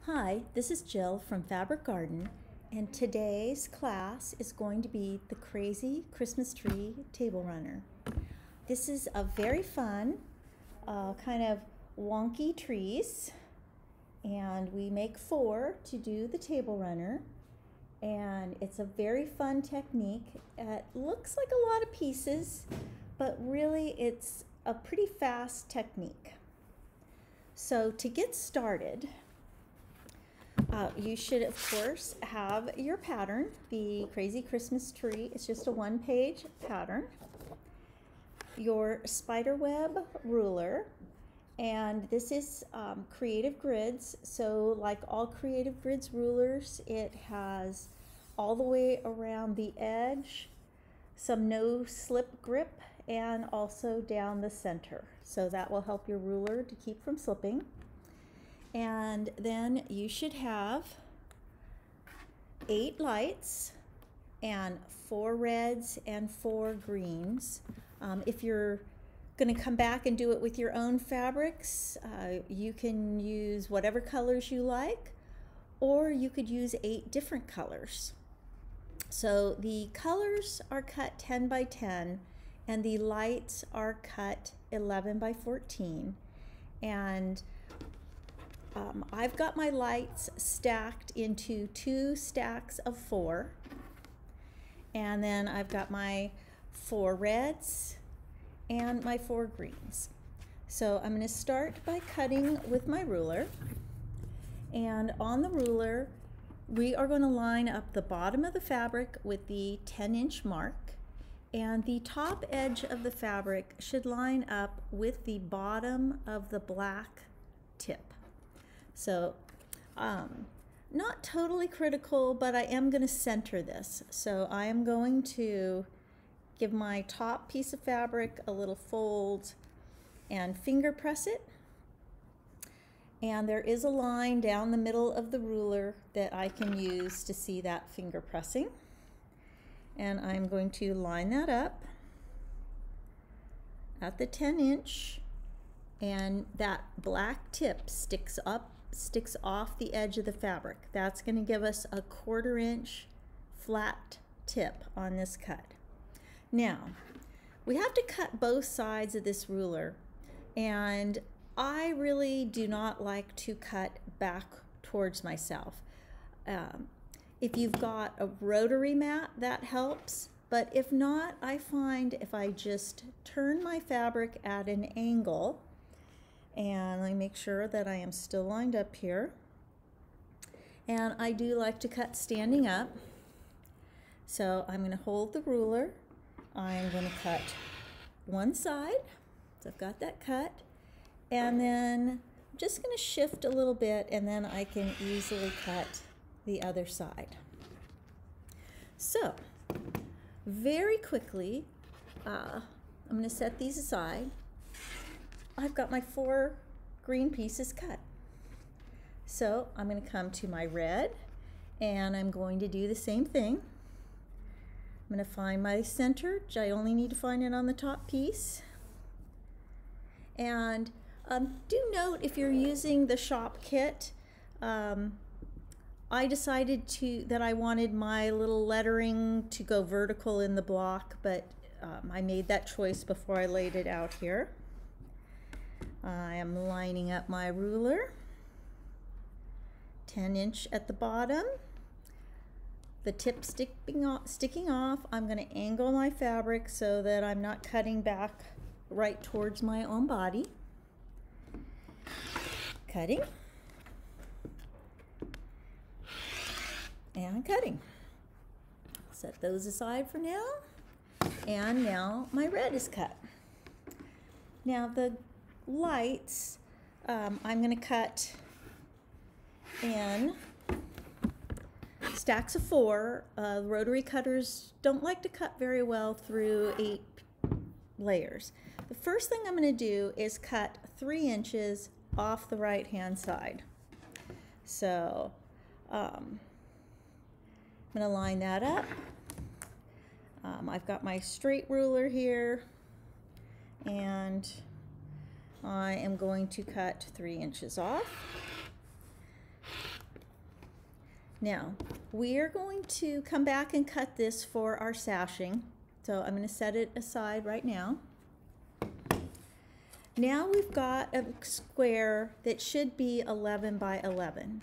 Hi, this is Jill from Fabric Garden, and today's class is going to be the Crazy Christmas Tree Table Runner. This is a very fun, kind of wonky trees, and we make 4 to do the table runner, and it's a very fun technique. It looks like a lot of pieces, but really it's a pretty fast technique. So to get started, you should, of course, have your pattern, the Crazy Christmas Tree. It's just a 1-page pattern. Your spiderweb ruler, and this is Creative Grids. So like all Creative Grids rulers, it has all the way around the edge, some no-slip grip, and also down the center. So that will help your ruler to keep from slipping. And then you should have 8 lights and 4 reds and 4 greens. If you're going to come back and do it with your own fabrics, you can use whatever colors you like, or you could use 8 different colors. So the colors are cut 10 by 10 and the lights are cut 11 by 14. And I've got my lights stacked into 2 stacks of 4, and then I've got my 4 reds and my 4 greens. So I'm going to start by cutting with my ruler, and on the ruler we are going to line up the bottom of the fabric with the 10-inch mark, and the top edge of the fabric should line up with the bottom of the black tip. So not totally critical, but I am going to center this. So I am going to give my top piece of fabric a little fold and finger press it. And there is a line down the middle of the ruler that I can use to see that finger pressing. And I'm going to line that up at the 10-inch, and that black tip sticks off the edge of the fabric. That's going to give us a 1/4 inch flat tip on this cut. Now, we have to cut both sides of this ruler, and I really do not like to cut back towards myself. If you've got a rotary mat, that helps, but if not, I find if I just turn my fabric at an angle, and let me make sure that I am still lined up here. And I do like to cut standing up. So I'm going to hold the ruler. I'm going to cut one side. So I've got that cut. And then I'm just going to shift a little bit, and then I can easily cut the other side. So very quickly, I'm going to set these aside. I've got my 4 green pieces cut. So I'm going to come to my red, and I'm going to do the same thing. I'm going to find my center. I only need to find it on the top piece. And do note, if you're using the shop kit, I decided that I wanted my little lettering to go vertical in the block, but I made that choice before I laid it out here. I am lining up my ruler, 10-inch at the bottom, the tip sticking off. I'm going to angle my fabric so that I'm not cutting back right towards my own body. Cutting and cutting. Set those aside for now, and now my red is cut. Now the lights, I'm going to cut in stacks of 4. Rotary cutters don't like to cut very well through 8 layers. The first thing I'm going to do is cut 3 inches off the right hand side. So I'm going to line that up. I've got my straight ruler here, and I am going to cut 3 inches off. Now, we are going to come back and cut this for our sashing. So I'm going to set it aside right now. Now we've got a square that should be 11 by 11.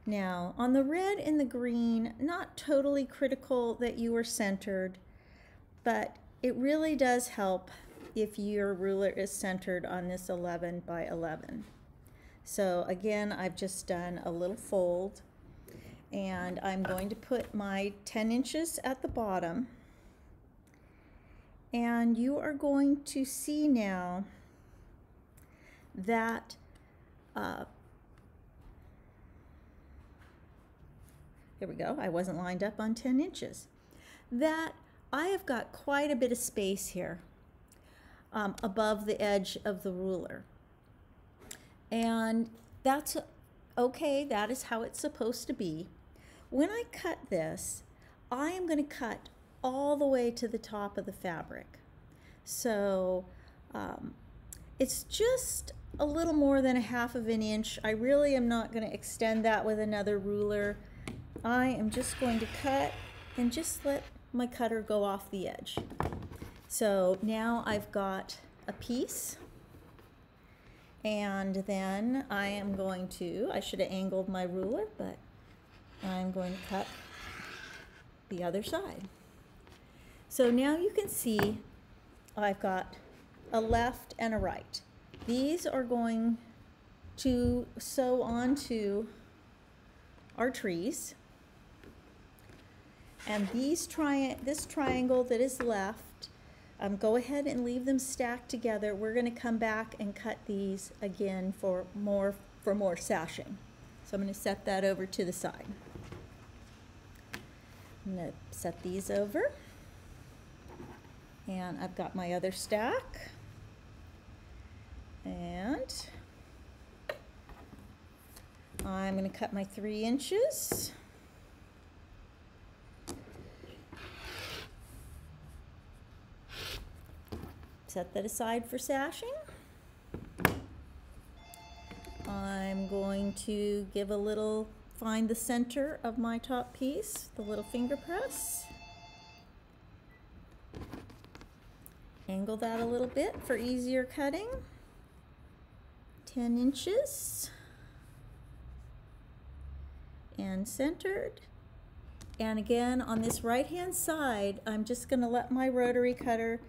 Now, on the red and the green, not totally critical that you are centered, but it really does help if your ruler is centered on this 11 by 11. So again, I've just done a little fold, and I'm going to put my 10 inches at the bottom, and you are going to see now that here we go, I wasn't lined up on 10 inches. That I have got quite a bit of space here above the edge of the ruler. And that's okay, that is how it's supposed to be. When I cut this, I am going to cut all the way to the top of the fabric. So it's just a little more than 1/2 of an inch. I really am not going to extend that with another ruler. I am just going to cut and just let my cutter go off the edge. So now I've got a piece, and then I am going to, I should have angled my ruler, but I'm going to cut the other side. So now you can see I've got a left and a right. These are going to sew onto our trees. And this triangle that is left, go ahead and leave them stacked together. We're going to come back and cut these again for more sashing. So I'm going to set that over to the side. I'm going to set these over. And I've got my other stack. And I'm going to cut my 3 inches. Set that aside for sashing. I'm going to give a little, find the center of my top piece, the little finger press. Angle that a little bit for easier cutting. 10 inches. And centered. And again, on this right-hand side, I'm just going to let my rotary cutter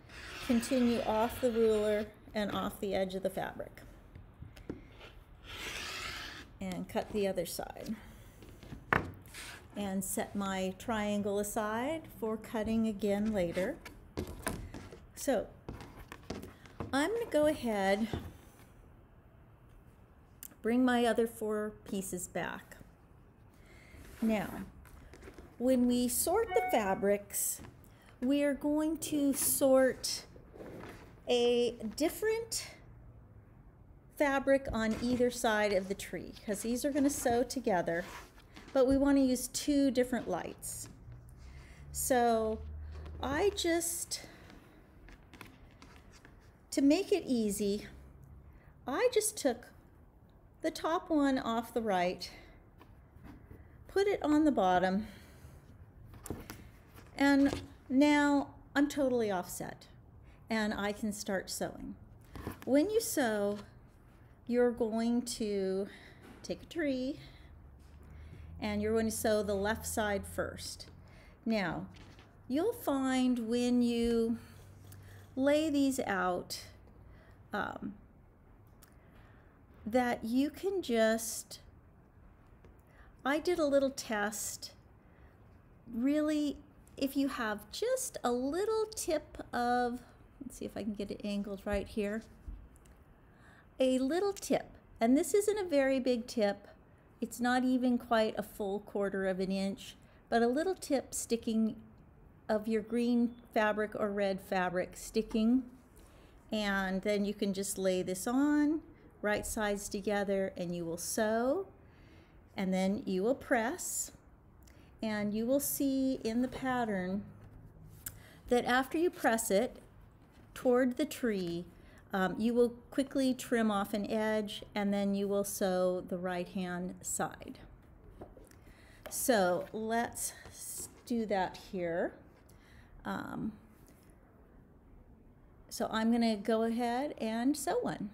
continue off the ruler and off the edge of the fabric. And cut the other side. And set my triangle aside for cutting again later. So, I'm going to go ahead, bring my other 4 pieces back. Now, when we sort the fabrics, we are going to sort a different fabric on either side of the tree, because these are going to sew together, but we want to use 2 different lights. So I just, to make it easy, I just took the top one off the right, put it on the bottom, and now I'm totally offset and I can start sewing. When you sew, you're going to take a tree and you're going to sew the left side first. Now, you'll find when you lay these out that you can just, I did a little test, really, if you have just a little tip of, let's see if I can get it angled right here, a little tip, and this isn't a very big tip, it's not even quite a full 1/4 of an inch, but a little tip sticking of your green fabric or red fabric sticking, and then you can just lay this on, right sides together, and you will sew, and then you will press, and you will see in the pattern that after you press it toward the tree, you will quickly trim off an edge, and then you will sew the right hand side. So let's do that here. So I'm going to go ahead and sew one.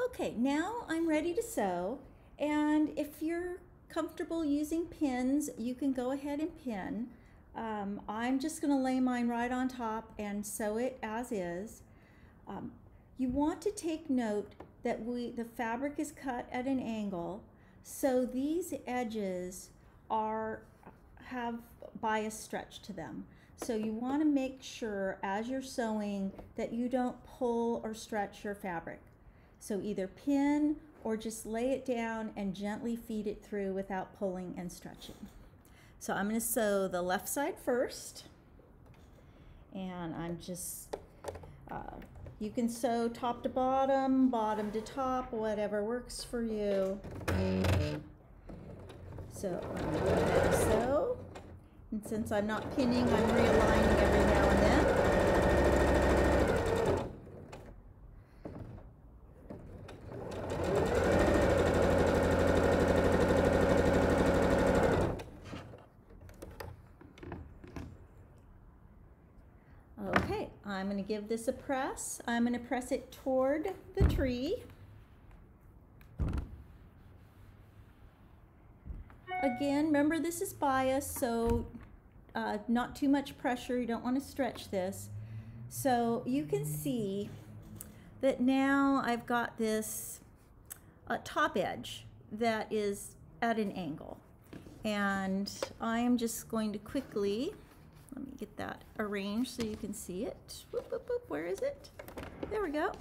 Okay, now I'm ready to sew, and if you're comfortable using pins, you can go ahead and pin. I'm just going to lay mine right on top and sew it as is. You want to take note that the fabric is cut at an angle, so these edges have bias stretch to them. So you want to make sure as you're sewing that you don't pull or stretch your fabric. So either pin or just lay it down and gently feed it through without pulling and stretching. So I'm going to sew the left side first, and I'm just you can sew top to bottom, bottom to top, whatever works for you. So I'm going to sew, and since I'm not pinning, I'm realigning every now and then. Okay, I'm going to give this a press. I'm going to press it toward the tree. Again, remember this is bias, so not too much pressure. You don't want to stretch this. So you can see that now I've got this top edge that is at an angle. And I am just going to quickly, let me get that arranged so you can see it. Whoop, whoop, whoop. Where is it? There we go.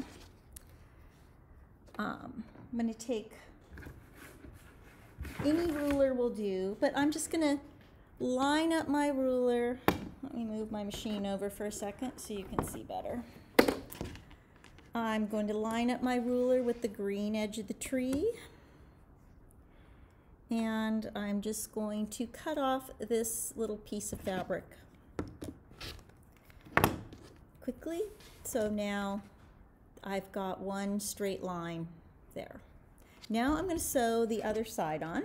I'm going to take any ruler will do, but I'm just going to line up my ruler. Let me move my machine over for a second so you can see better. I'm going to line up my ruler with the green edge of the tree. And I'm just going to cut off this little piece of fabric quickly. So now I've got one straight line there. Now I'm going to sew the other side on.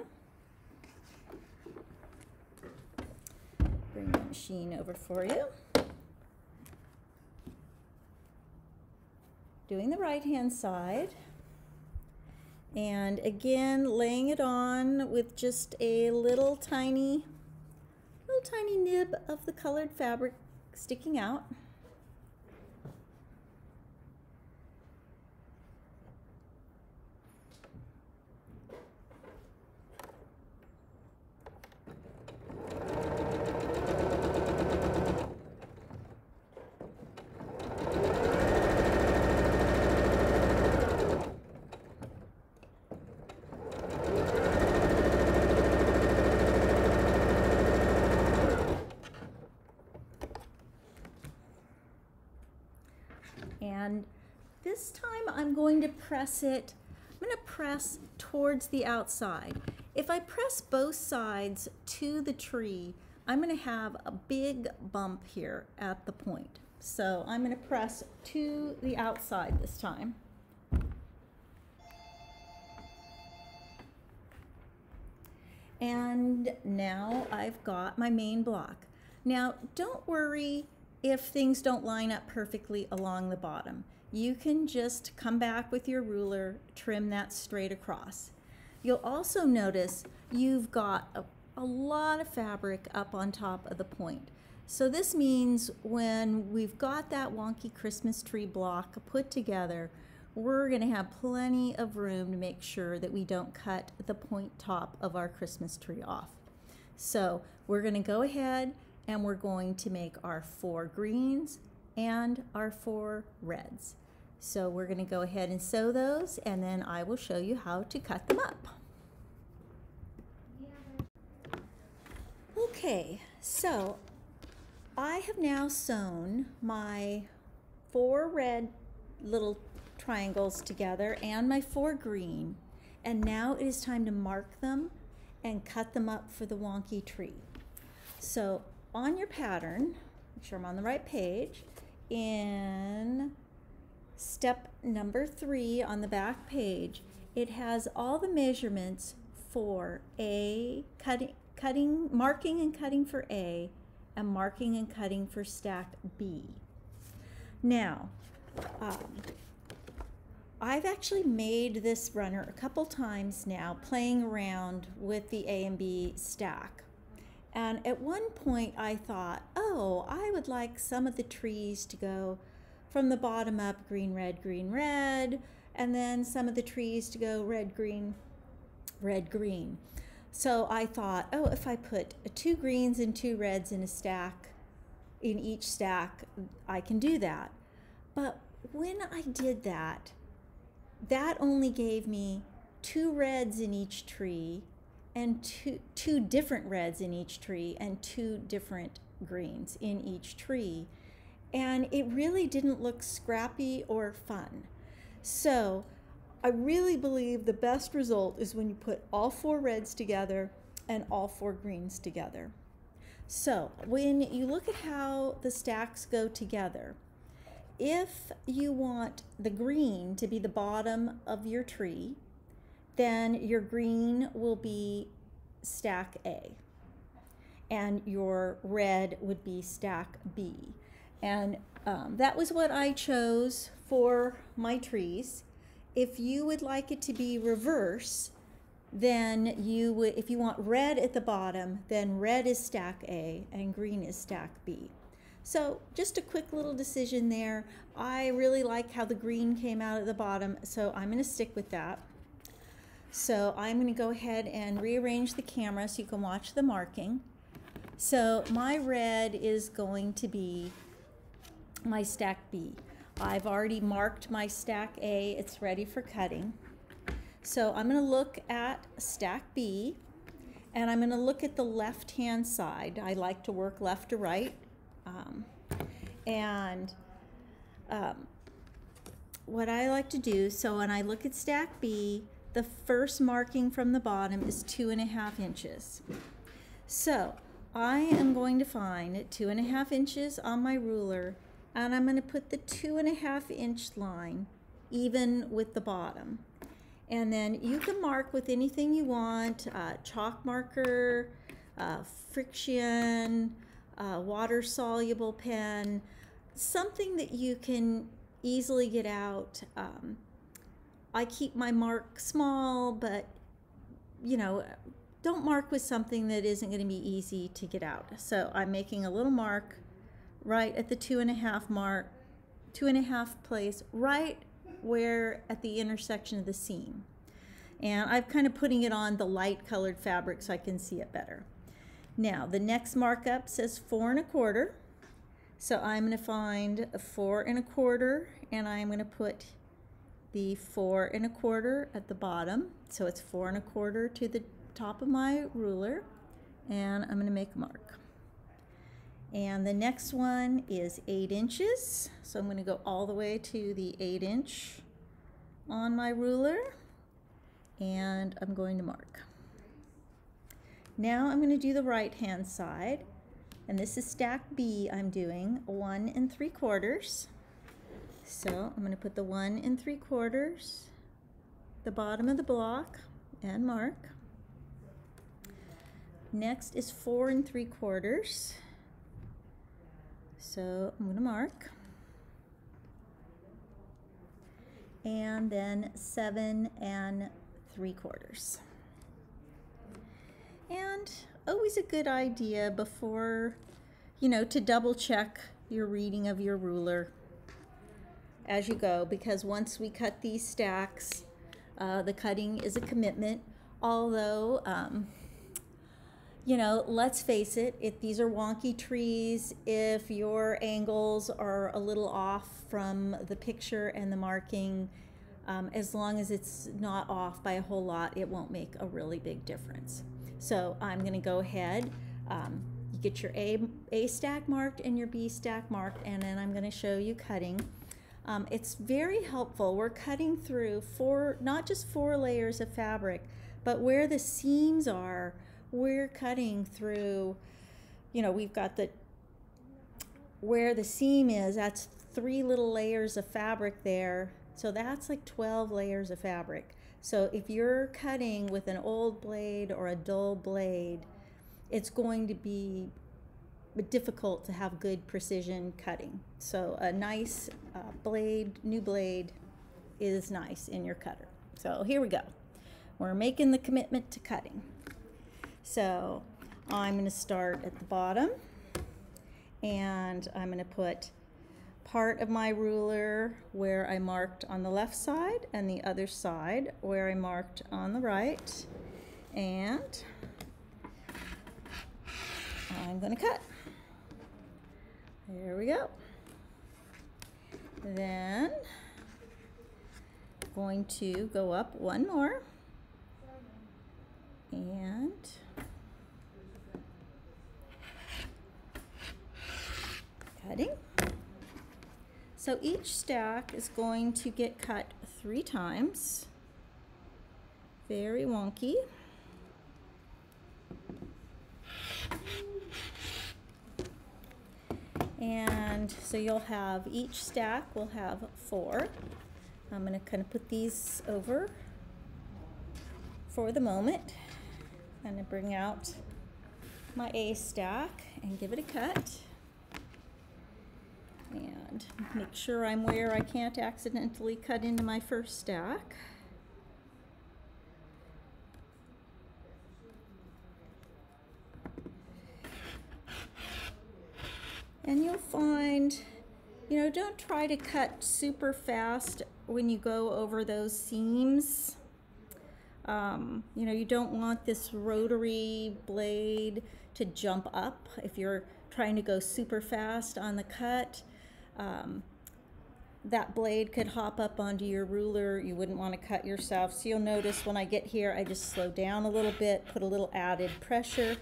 Bring my machine over for you. Doing the right hand side. And again, laying it on with just a little tiny nib of the colored fabric sticking out. And this time I'm going to press it, I'm going to press towards the outside. If I press both sides to the tree, I'm going to have a big bump here at the point. So I'm going to press to the outside this time. And now I've got my main block. Now don't worry if things don't line up perfectly along the bottom. You can just come back with your ruler, trim that straight across. You'll also notice you've got a lot of fabric up on top of the point. So this means when we've got that wonky Christmas tree block put together, we're going to have plenty of room to make sure that we don't cut the point top of our Christmas tree off. So we're going to go ahead and we're going to make our 4 greens and our 4 reds. So we're going to go ahead and sew those, and then I will show you how to cut them up. Okay, so I have now sewn my 4 red little triangles together and my 4 green, and now it is time to mark them and cut them up for the wonky tree. So on your pattern, make sure I'm on the right page, in step number 3 on the back page, it has all the measurements for A, marking and cutting for A, and marking and cutting for stack B. Now, I've actually made this runner a couple times now, playing around with the A and B stack. And at one point I thought, oh, I would like some of the trees to go from the bottom up, green, red, and then some of the trees to go red, green. So I thought, oh, if I put 2 greens and 2 reds in a stack, in each stack, I can do that. But when I did that, that only gave me 2 reds in each tree, and two different reds in each tree, and 2 different greens in each tree. And it really didn't look scrappy or fun. So I really believe the best result is when you put all 4 reds together and all 4 greens together. So when you look at how the stacks go together, if you want the green to be the bottom of your tree, then your green will be stack A, and your red would be stack B. And that was what I chose for my trees. If you would like it to be reverse, then you would, if you want red at the bottom, then red is stack A and green is stack B. So just a quick little decision there. I really like how the green came out at the bottom, so I'm going to stick with that. So I'm going to go ahead and rearrange the camera so you can watch the marking. So my red is going to be my stack B. I've already marked my stack A. It's ready for cutting. So I'm going to look at stack B, and I'm going to look at the left-hand side. I like to work left to right. What I like to do, so when I look at stack B, the first marking from the bottom is 2.5 inches. So I am going to find 2.5 inches on my ruler, and I'm going to put the 2.5 inch line even with the bottom. And then you can mark with anything you want, chalk marker, friction, water-soluble pen, something that you can easily get out. I keep my mark small, but you know, don't mark with something that isn't going to be easy to get out. So I'm making a little mark right at the 2.5 mark, 2.5 place, right where at the intersection of the seam. And I'm kind of putting it on the light colored fabric so I can see it better. Now the next markup says 4 1/4. So I'm going to find a 4 1/4, and I'm going to put the 4 1/4 at the bottom. So it's 4 1/4 to the top of my ruler, and I'm going to make a mark. And the next one is 8 inches. So I'm going to go all the way to the 8 inch on my ruler, and I'm going to mark. Now I'm going to do the right hand side, and this is stack B. I'm doing 1 3/4. So I'm going to put the 1 3/4, the bottom of the block, and mark. Next is 4 3/4. So I'm going to mark. And then 7 3/4. And always a good idea before, you know, to double check your reading of your ruler as you go, because once we cut these stacks, the cutting is a commitment. Although, you know, let's face it, if these are wonky trees, if your angles are a little off from the picture and the marking, as long as it's not off by a whole lot, it won't make a really big difference. So I'm going to go ahead, you get your A stack marked and your B stack marked, and then I'm going to show you cutting. It's very helpful. We're cutting through not just 4 layers of fabric, but where the seams are, we're cutting through, you know, we've got where the seam is, that's 3 little layers of fabric there, so that's like 12 layers of fabric. So if you're cutting with an old blade or a dull blade, it's going to be difficult to have good precision cutting. So a nice blade, new blade, is nice in your cutter. So here we go. We're making the commitment to cutting. So I'm going to start at the bottom, and I'm going to put part of my ruler where I marked on the left side and the other side where I marked on the right, and I'm going to cut. There we go. Then going to go up one more and cutting. So each stack is going to get cut 3 times. Very wonky. And so you'll have, each stack will have 4. I'm going to kind of put these over for the moment. I'm going to bring out my A stack and give it a cut. And make sure I'm where I can't accidentally cut into my first stack. And you'll find, you know, don't try to cut super fast when you go over those seams. You know, you don't want this rotary blade to jump up if you're trying to go super fast on the cut. That blade could hop up onto your ruler. You wouldn't want to cut yourself. So you'll notice when I get here, I just slow down a little bit, put a little added pressure.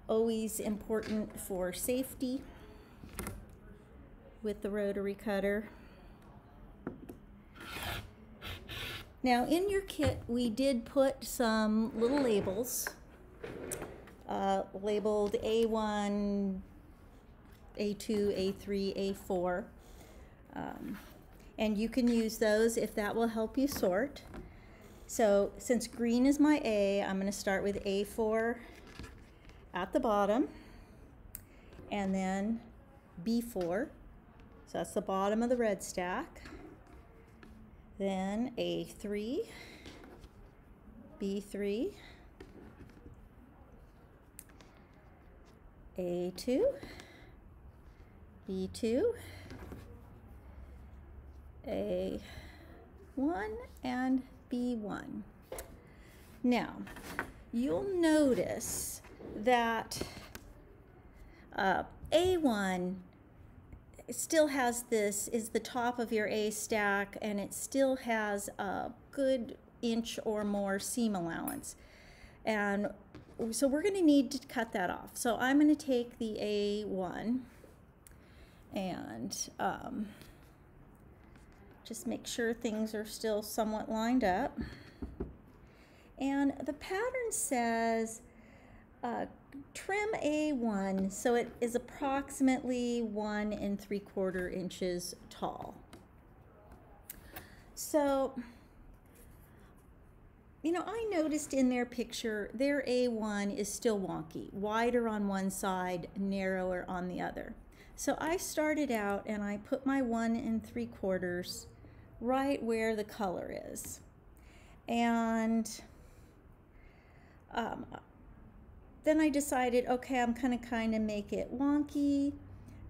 Always important for safety with the rotary cutter. Now in your kit, we did put some little labels labeled A1, A2, A3, A4. And you can use those if that will help you sort. So since green is my A, I'm going to start with A4 at the bottom, and then B4, so that's the bottom of the red stack, then A3, B3, A2, B2, A1, and B1. Now, you'll notice that A1 still has this, is the top of your A stack, and it still has a good inch or more seam allowance. And so we're going to need to cut that off. So I'm going to take the A1 and just make sure things are still somewhat lined up. And the pattern says trim A1 so it is approximately 1 3/4 inches tall. So, you know, I noticed in their picture their A1 is still wonky, wider on one side, narrower on the other. So I started out and I put my 1 3/4 right where the color is. And then I decided, okay, I'm gonna kind of make it wonky.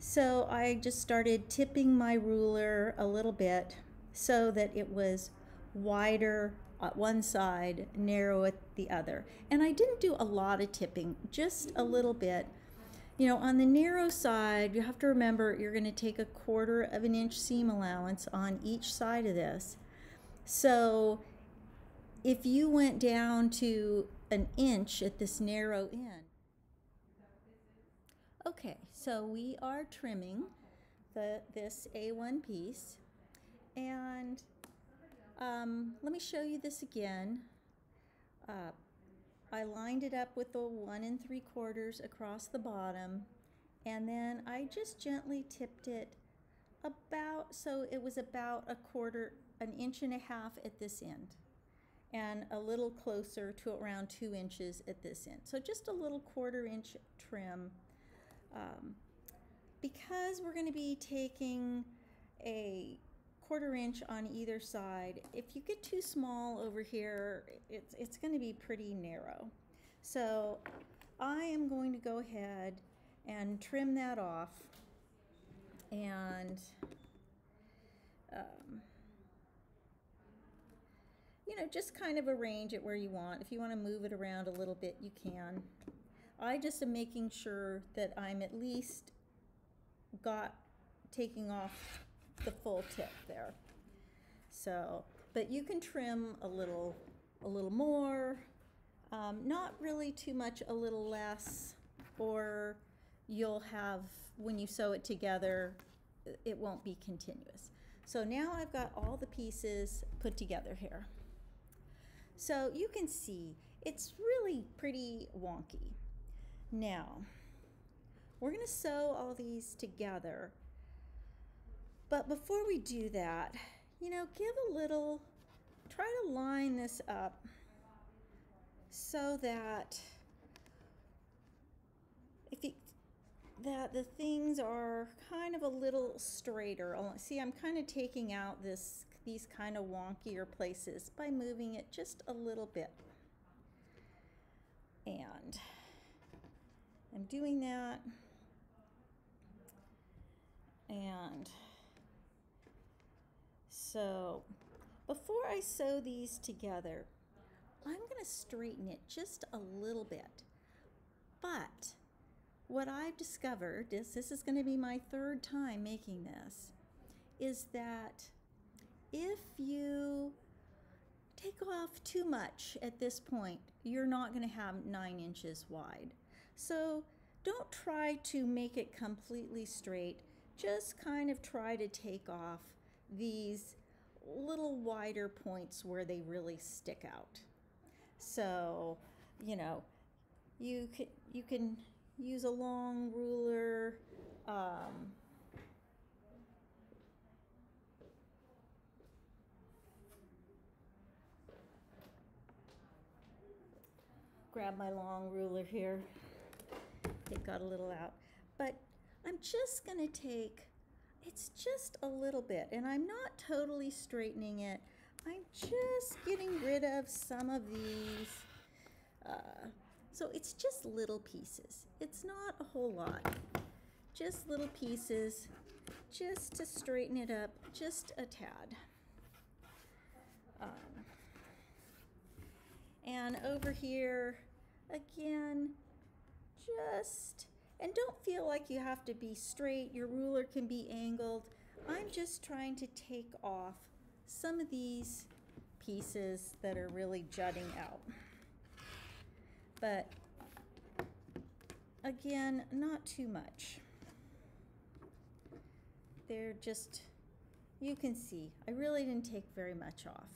So I just started tipping my ruler a little bit so that it was wider at one side, narrow at the other. And I didn't do a lot of tipping, just a little bit. You know, on the narrow side, you have to remember you're gonna take 1/4 inch seam allowance on each side of this. So if you went down to 1 inch at this narrow end. Okay, so we are trimming this A1 piece, and let me show you this again. I lined it up with the 1 3/4 across the bottom, And then I just gently tipped it about, so it was about an inch and a half at this end, and a little closer to around 2 inches at this end. So just a little 1/4 inch trim. Because we're going to be taking a 1/4 inch on either side, if you get too small over here, it's going to be pretty narrow. So I am going to go ahead and trim that off, and you know, just kind of arrange it where you want. If you want to move it around a little bit, you can. I just am making sure that I'm at least taking off the full tip there. So, but you can trim a little more, not really too much, a little less, or you'll have, when you sew it together, it won't be continuous. So now I've got all the pieces put together here. So you can see it's really pretty wonky. Now, we're going to sew all these together. But before we do that, you know, try to line this up so that that the things are kind of a little straighter. See, I'm kind of taking out these kind of wonkier places by moving it just a little bit. And I'm doing that. And so before I sew these together, I'm going to straighten it just a little bit. But what I've discovered, this is going to be my 3rd time making this, is that if you take off too much at this point, you're not going to have 9 inches wide. So don't try to make it completely straight. Just kind of try to take off these little wider points where they really stick out. So, you know, you can use a long ruler. Grab my long ruler here. It got a little out. But I'm just going to take, it's just a little bit, and I'm not totally straightening it. I'm just getting rid of some of these. So it's just little pieces. It's not a whole lot. Just little pieces, just to straighten it up just a tad. And over here, again, and don't feel like you have to be straight. Your ruler can be angled. I'm just trying to take off some of these pieces that are really jutting out. But again, not too much. They're just, you can see, I really didn't take very much off.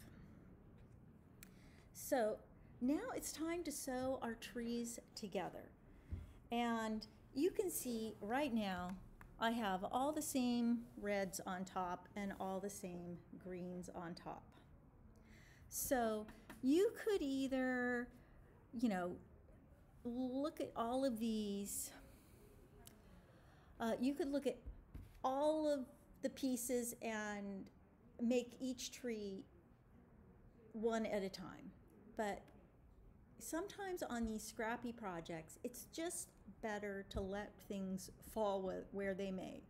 So now it's time to sew our trees together. And you can see right now I have all the same reds on top and all the same greens on top. So you could either, you know, look at all of these. You could look at all of the pieces and make each tree one at a time. But sometimes on these scrappy projects, it's just better to let things fall where they may.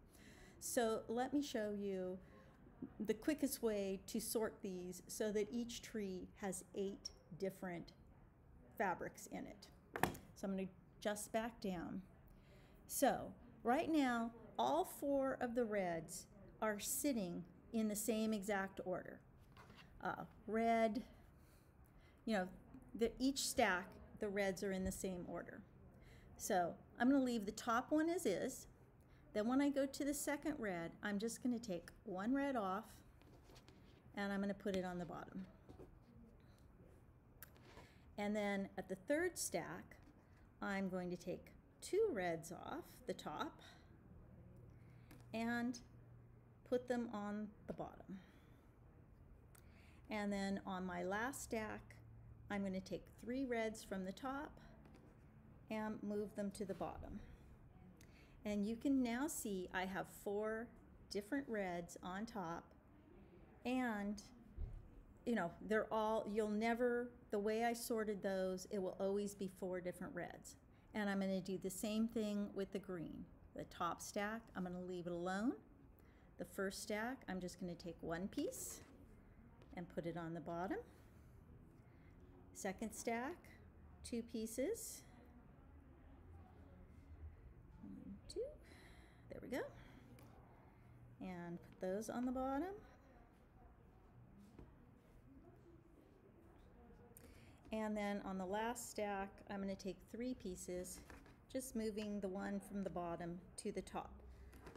So let me show you the quickest way to sort these so that each tree has 8 different fabrics in it. So I'm going to adjust back down. So right now, all 4 of the reds are sitting in the same exact order. Red, you know, each stack, the reds are in the same order. So I'm going to leave the top one as is. Then when I go to the second red, I'm just going to take 1 red off and I'm going to put it on the bottom. And then at the 3rd stack, I'm going to take 2 reds off the top and put them on the bottom. And then on my last stack, I'm going to take 3 reds from the top and move them to the bottom. And you can now see I have 4 different reds on top, and you know, they're all, you'll never, the way I sorted those, it will always be 4 different reds. And I'm going to do the same thing with the green. The top stack, I'm going to leave it alone. The first stack, I'm just going to take 1 piece and put it on the bottom. Second stack, 2 pieces. 1, 2, there we go. And put those on the bottom. And then on the last stack, I'm going to take 3 pieces, just moving the one from the bottom to the top.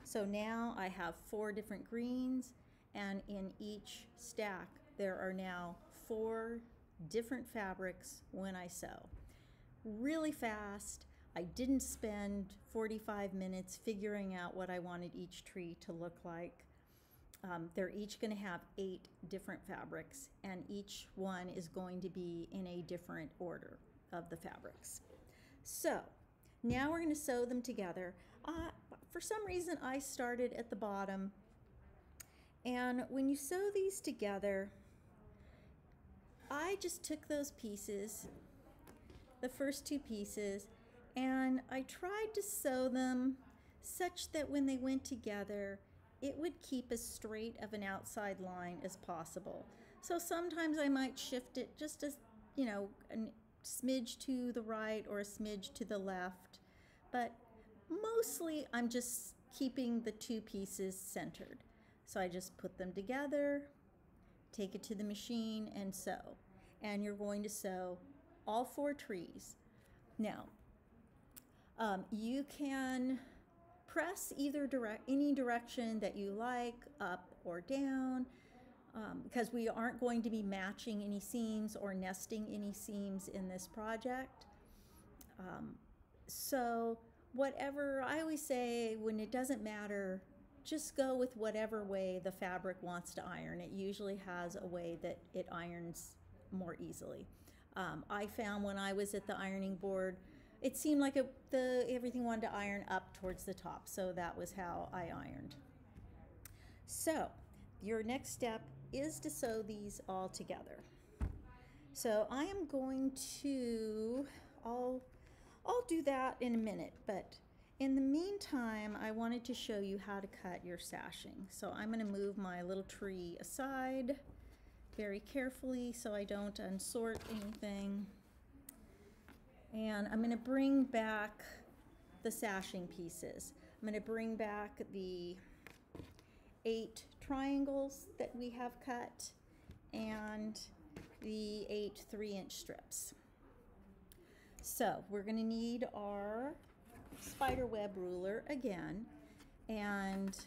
So now I have 4 different greens, and in each stack there are now 4 different fabrics when I sew. Really fast. I didn't spend 45 minutes figuring out what I wanted each tree to look like. They're each going to have 8 different fabrics, and each one is going to be in a different order of the fabrics. So now we're going to sew them together. For some reason I started at the bottom, and when you sew these together, I just took those pieces, the first 2 pieces, and I tried to sew them such that when they went together, it would keep as straight of an outside line as possible. So sometimes I might shift it just as, you know, a smidge to the right or a smidge to the left, but mostly I'm just keeping the 2 pieces centered. So I just put them together, take it to the machine and sew. And you're going to sew all 4 trees. Now, you can press any direction that you like, up or down, because we aren't going to be matching any seams or nesting any seams in this project. So whatever, I always say when it doesn't matter, just go with whatever way the fabric wants to iron. It usually has a way that it irons more easily. I found when I was at the ironing board, it seemed like everything wanted to iron up towards the top, so that was how I ironed. So your next step is to sew these all together. So I am going to, I'll do that in a minute, but in the meantime, I wanted to show you how to cut your sashing. So I'm going to move my little tree aside very carefully so I don't unsort anything. And I'm going to bring back the sashing pieces. I'm going to bring back the 8 triangles that we have cut and the 8 3-inch strips. So we're going to need our spider web ruler again, and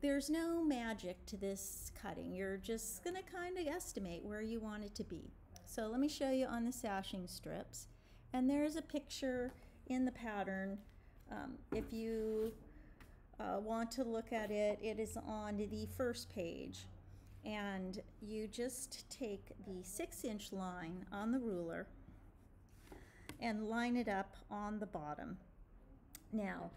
there's no magic to this cutting. You're just going to kind of estimate where you want it to be. So let me show you on the sashing strips, and there's a picture in the pattern. If you want to look at it, it is on the first page, and you just take the 6-inch line on the ruler and line it up on the bottom. Now,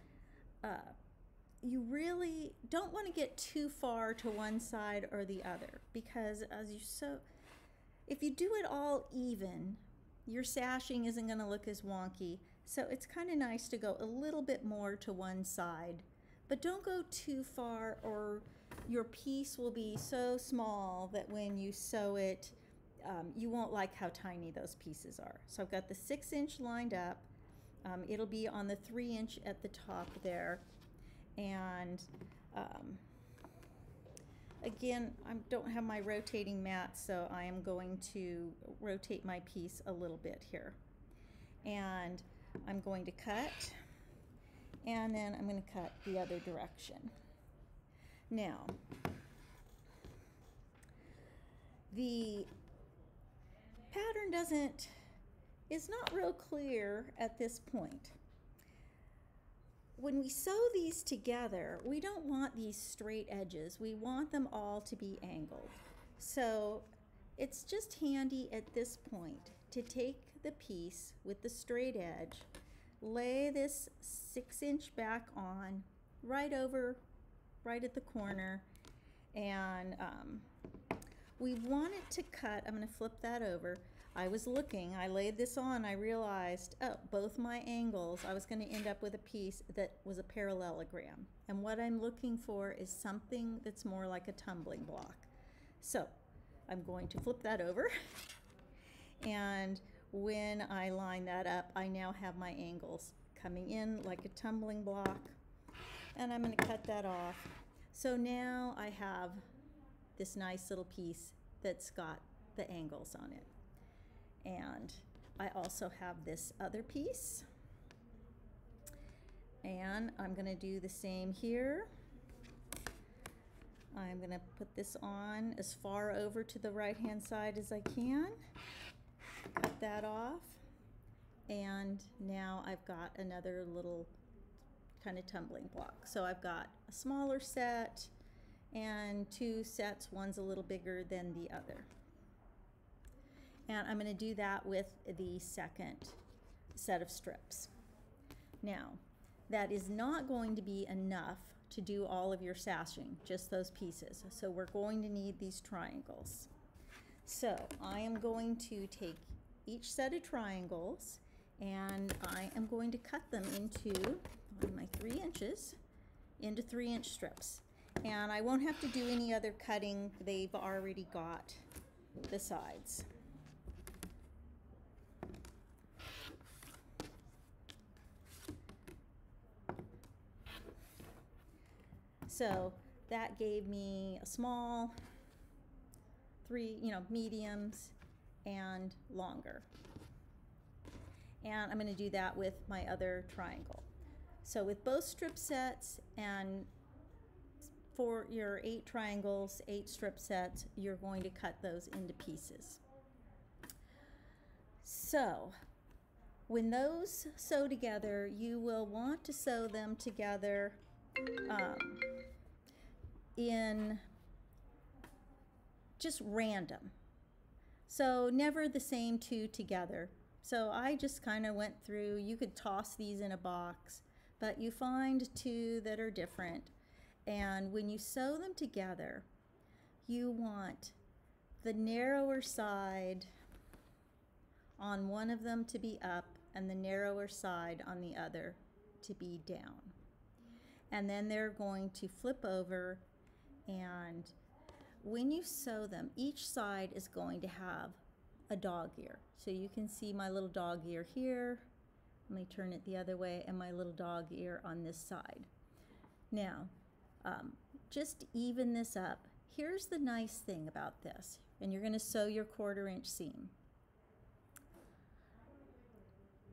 you really don't want to get too far to one side or the other, because as you sew, if you do it all even, your sashing isn't going to look as wonky. So it's kind of nice to go a little bit more to one side, but don't go too far or your piece will be so small that when you sew it, you won't like how tiny those pieces are. So I've got the 6-inch lined up. It'll be on the 3-inch at the top there. And again, I don't have my rotating mat, so I am going to rotate my piece a little bit here. And I'm going to cut, and then I'm going to cut the other direction. Now, the pattern is not real clear at this point. when we sew these together, we don't want these straight edges. We want them all to be angled. So it's just handy at this point to take the piece with the straight edge, lay this 6-inch back on, right at the corner, and we want it to cut. I'm going to flip that over. I was looking, I laid this on, I realized, oh, both my angles, I was going to end up with a piece that was a parallelogram. And what I'm looking for is something that's more like a tumbling block. So I'm going to flip that over. And when I line that up, I now have my angles coming in like a tumbling block. And I'm going to cut that off. So now I have this nice little piece that's got the angles on it. And I also have this other piece, and I'm going to do the same here. I'm going to put this on as far over to the right hand side as I can, cut that off, and now I've got another little kind of tumbling block. So I've got a smaller set and 2 sets, one's a little bigger than the other. And I'm going to do that with the second set of strips. Now, that is not going to be enough to do all of your sashing, just those pieces. So we're going to need these triangles. So I am going to take each set of triangles and I am going to cut them into, on my 3 inches, into 3-inch strips. And I won't have to do any other cutting. They've already got the sides. So that gave me a small, 3, mediums, and longer. And I'm going to do that with my other triangle. So with both strip sets and for your 8 triangles, 8 strip sets, you're going to cut those into pieces. So when those sew together, you will want to sew them together in just random. So never the same 2 together. So I just kind of went through, you could toss these in a box, but you find 2 that are different. And when you sew them together, you want the narrower side on one of them to be up and the narrower side on the other to be down. And then they're going to flip over, and when you sew them, each side is going to have a dog ear. So you can see my little dog ear here. Let me turn it the other way, and my little dog ear on this side. Now, just even this up. Here's the nice thing about this, and you're going to sew your 1/4-inch seam.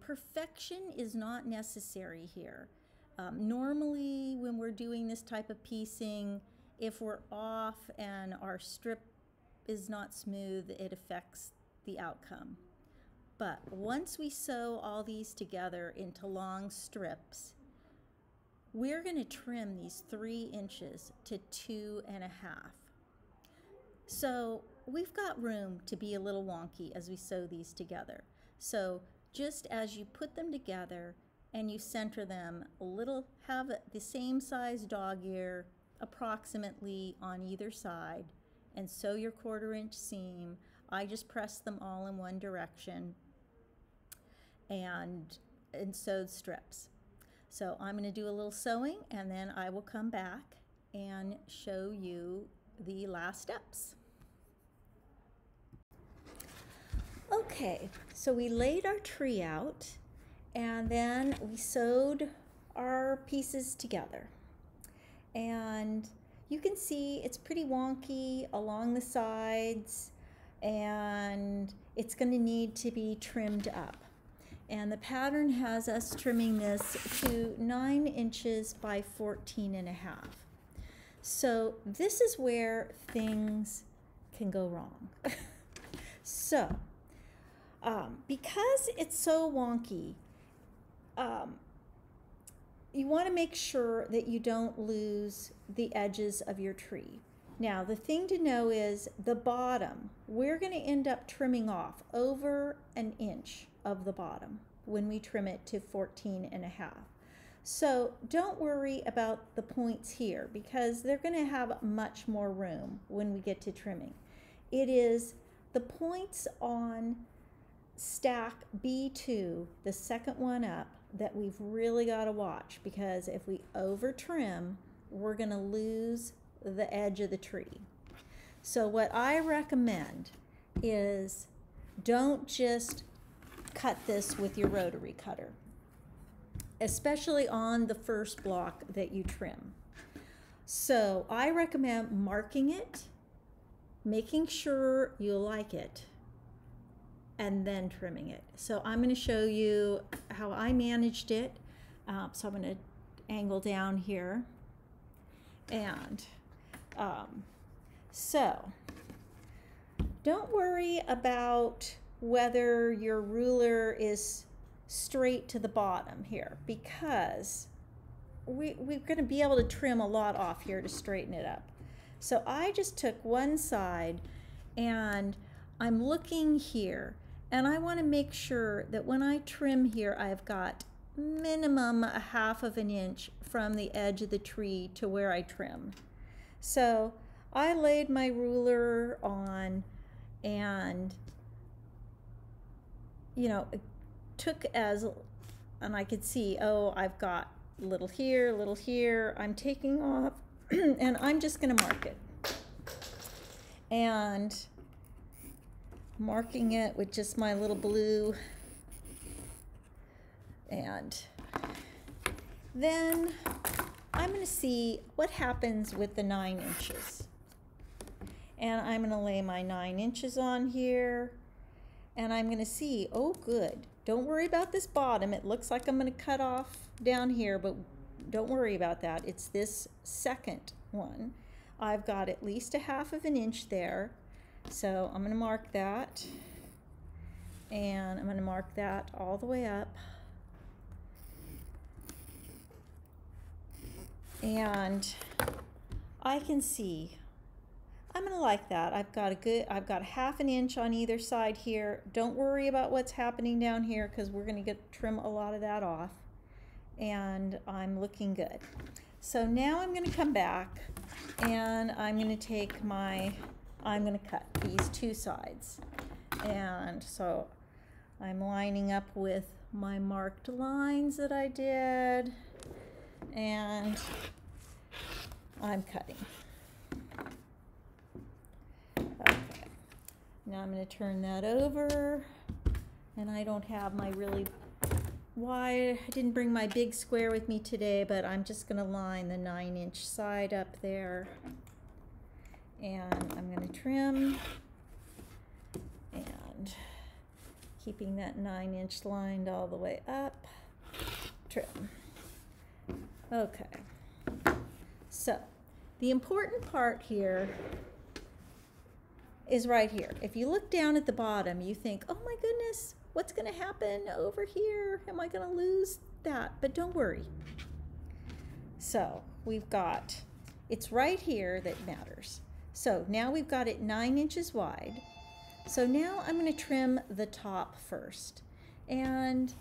Perfection is not necessary here. Normally when we're doing this type of piecing, if we're off and our strip is not smooth, it affects the outcome. But once we sew all these together into long strips, we're going to trim these 3 inches to 2.5. So we've got room to be a little wonky as we sew these together. So just as you put them together and you center them a little, have the same size dog ear approximately on either side, and sew your 1/4-inch seam. I just pressed them all in one direction and sewed strips. So I'm going to do a little sewing, and then I will come back and show you the last steps. Okay, so we laid our tree out, and then we sewed our pieces together. And you can see it's pretty wonky along the sides, and it's going to need to be trimmed up. And the pattern has us trimming this to 9 inches by 14.5. So this is where things can go wrong. So, because it's so wonky, you want to make sure that you don't lose the edges of your tree. Now, the thing to know is the bottom, we're going to end up trimming off over an inch of the bottom when we trim it to 14.5. So don't worry about the points here because they're going to have much more room when we get to trimming. It is the points on stack B2, the second one up, that we've really got to watch, because if we over trim, we're going to lose the edge of the tree. So what I recommend is don't just cut this with your rotary cutter, especially on the first block that you trim. So I recommend marking it, making sure you like it, and then trimming it. So I'm going to show you how I managed it. So I'm going to angle down here. And so don't worry about whether your ruler is straight to the bottom here, because we're going to be able to trim a lot off here to straighten it up. So I just took one side and I'm looking here, and I want to make sure that when I trim here, I've got minimum 1/2 inch from the edge of the tree to where I trim. So I laid my ruler on, and you know, it took and I could see, oh, I've got a little here, I'm taking off, and I'm just going to mark it. And marking it with just my little blue, and then I'm going to see what happens with the 9 inches. And I'm going to lay my 9 inches on here, and I'm going to see, oh good, don't worry about this bottom. It looks like I'm going to cut off down here, but don't worry about that. It's this second one. I've got at least 1/2 inch there. So I'm going to mark that, and I'm going to mark that all the way up. And I can see, I'm going to like that. I've got 1/2 inch on either side here. Don't worry about what's happening down here, because we're going to trim a lot of that off. And I'm looking good. So now I'm going to come back, and I'm going to take I'm going to cut these 2 sides. And so I'm lining up with my marked lines that I did, and I'm cutting. Okay. Now I'm going to turn that over, and I don't have my really wide, I didn't bring my big square with me today, but I'm just going to line the 9 inch side up there. And I'm going to trim, and keeping that 9 inch lined all the way up, trim. Okay, so the important part here is right here. If you look down at the bottom, you think, oh my goodness, what's going to happen over here? Am I going to lose that? But don't worry. So we've got, it's right here that matters. So now we've got it 9 inches wide. So now I'm going to trim the top first. And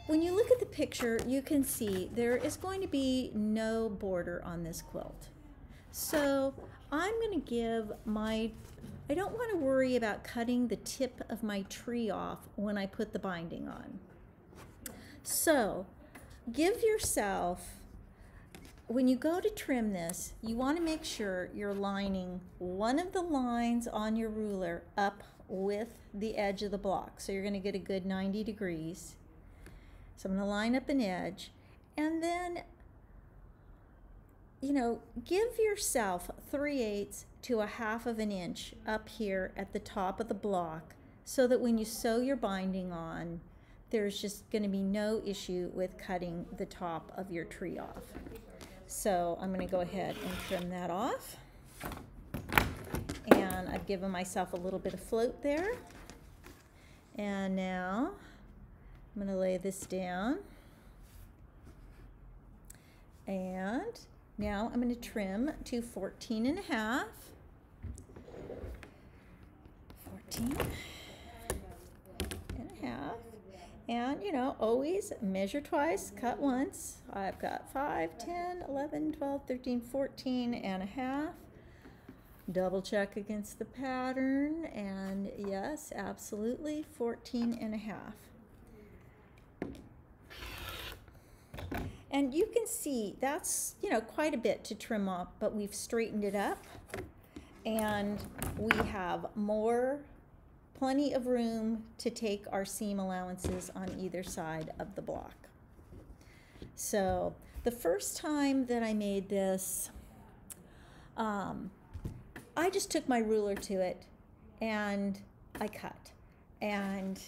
when you look at the picture, you can see there is going to be no border on this quilt. So I'm going to give I don't want to worry about cutting the tip of my tree off when I put the binding on. So give yourself, when you go to trim this, you want to make sure you're lining one of the lines on your ruler up with the edge of the block. So you're going to get a good 90 degrees. So I'm going to line up an edge, and then, you know, give yourself 3/8 to 1/2 inch up here at the top of the block, so that when you sew your binding on, there's just going to be no issue with cutting the top of your tree off. So I'm going to go ahead and trim that off. And I've given myself a little bit of float there. And now I'm going to lay this down. And now I'm going to trim to 14 and a half. 14 and a half. And, you know, always measure twice, cut once. I've got 5, 10, 11, 12, 13, 14 and a half. Double check against the pattern, and yes, absolutely, 14 and a half. And you can see that's, you know, quite a bit to trim off, but we've straightened it up, and we have plenty of room to take our seam allowances on either side of the block. So the first time that I made this, I just took my ruler to it and I cut. And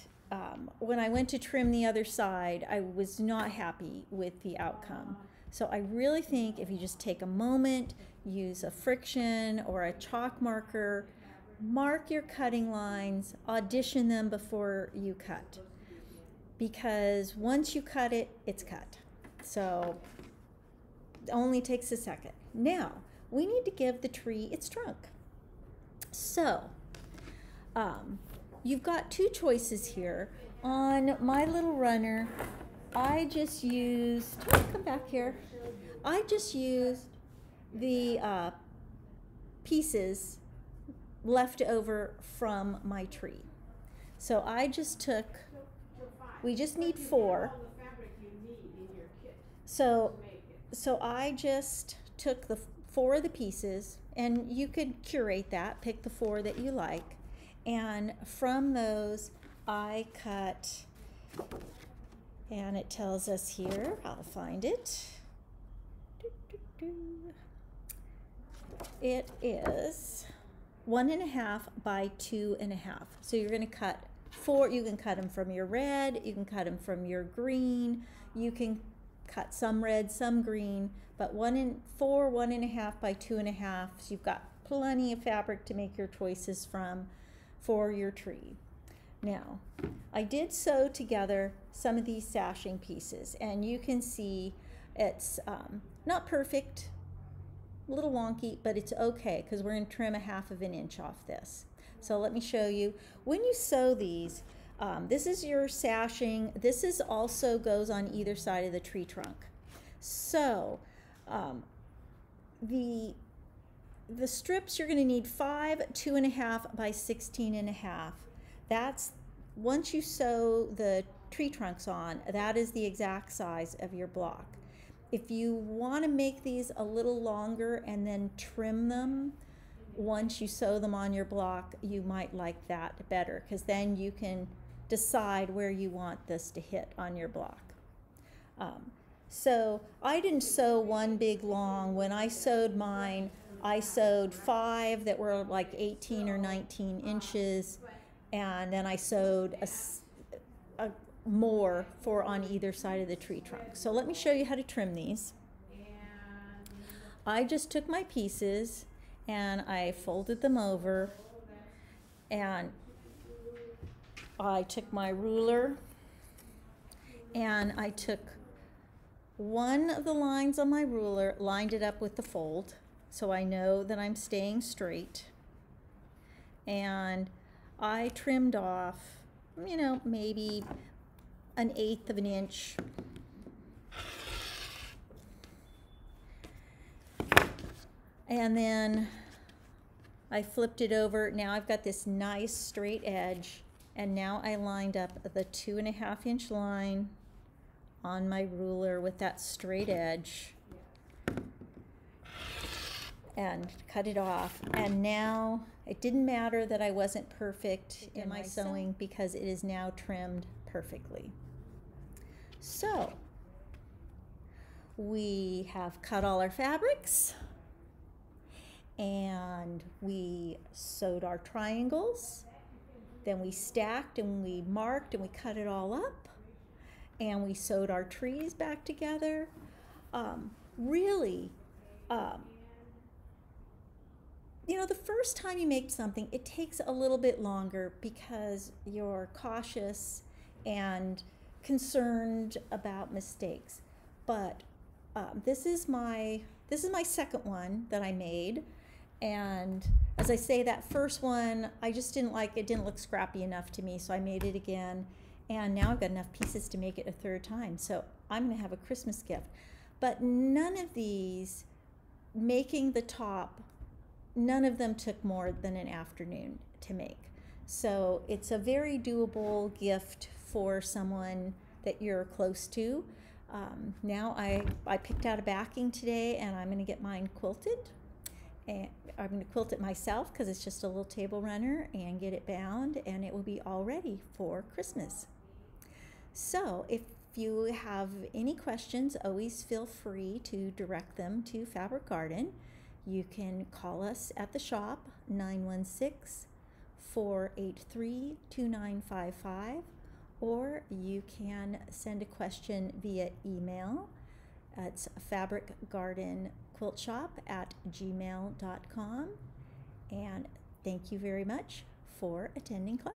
when I went to trim the other side, I was not happy with the outcome. So I really think if you just take a moment, use a friction or a chalk marker, mark your cutting lines, audition them before you cut. Because once you cut it, it's cut. So it only takes a second. Now, we need to give the tree its trunk. So, you've got two choices here. On my little runner, I just used, come back here. I just used the pieces left over from my tree. So I just took, we just need 4. So I just took the 4 of the pieces, and you could curate that, pick the 4 that you like, and from those I cut, and it tells us here, I'll find it. It is 1.5 by 2.5. So you're going to cut 4. You can cut them from your red, you can cut them from your green, you can cut some red, some green, but 4, 1.5 by 2.5. So you've got plenty of fabric to make your choices from for your tree. Now, I did sew together some of these sashing pieces, and you can see it's not perfect, a little wonky, but it's okay because we're going to trim 1/2 inch off this. So let me show you. When you sew these, this is your sashing. This is also goes on either side of the tree trunk. So the strips, you're going to need 5 2.5 by 16.5. That's, once you sew the tree trunks on, that is the exact size of your block. If you want to make these a little longer and then trim them once you sew them on your block, you might like that better, because then you can decide where you want this to hit on your block. So I didn't sew one big long. When I sewed mine, I sewed 5 that were like 18 or 19 inches, and then I sewed more for on either side of the tree trunk. So let me show you how to trim these. I just took my pieces and I folded them over, and I took my ruler and I took one of the lines on my ruler, lined it up with the fold so I know that I'm staying straight, and I trimmed off, you know, maybe 1/8 inch. And then I flipped it over. Now I've got this nice straight edge, and now I lined up the 2.5 inch line on my ruler with that straight edge and cut it off. And now it didn't matter that I wasn't perfect in my sewing, because it is now trimmed perfectly. So we have cut all our fabrics, and we sewed our triangles, then we stacked and we marked and we cut it all up, and we sewed our trees back together. Really, you know, the first time you make something, it takes a little bit longer because you're cautious and concerned about mistakes. But this is my second one that I made, and as I say, that first one I just didn't like. It didn't look scrappy enough to me, so I made it again, and now I've got enough pieces to make it a third time. So I'm going to have a Christmas gift. But none of these, making the top, none of them took more than an afternoon to make. So it's a very doable gift for someone that you're close to. Now I picked out a backing today, and I'm going to get mine quilted. And I'm going to quilt it myself because it's just a little table runner, and get it bound, and it will be all ready for Christmas. So if you have any questions, always feel free to direct them to Fabric Garden. You can call us at the shop, 916-483-2955, or you can send a question via email. It's fabricgardenquiltshop@gmail.com. And thank you very much for attending class.